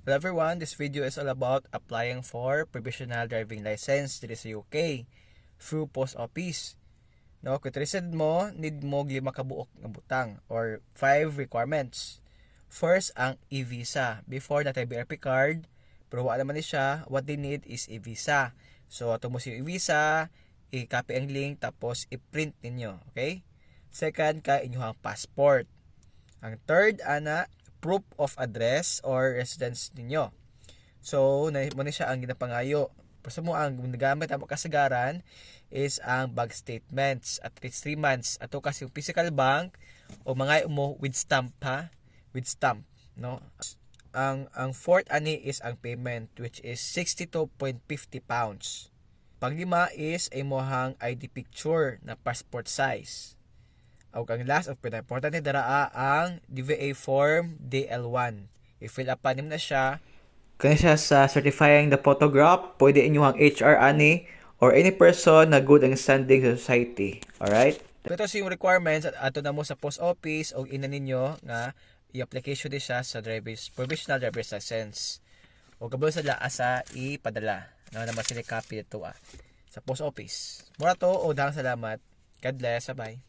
Hello everyone, this video is all about applying for provisional driving license dito sa UK through post office. No, kung interested mo, need mo 5 kabuok nga butang or 5 requirements. First, ang e-visa. Before na tayo BRP card, pero wala naman siya, what they need is e-visa. So, ato mo si e-visa, i-copy ang link, tapos i-print ninyo. Okay? Second, ka inyong passport. Ang third, proof of address or residence ninyo. So, mo na siya ang ginapangayo. Basta mo ang nagamit ang kasagaran is ang bank statements at least 3 months. Ato kasi yung physical bank o mga mo with stamp ha. With stamp. No? Ang fourth is ang payment which is £62.50. Panglima is ay mohang ID picture na passport size. O ang last of pinaka-importante daraa ang DVA form DL1. I-fill up pa na siya. Kaya siya sa certifying the photograph, pwede inyong HR ani or any person na good and standing sa society. Alright? Ito sa yung requirements at ato na mo sa post office o ina ninyo nga i-application din siya sa provisional driver's license. O kabalo sa asa ipadala. Na naman sila copy ito sa post office. Mura to o dahang salamat. God bless. Bye.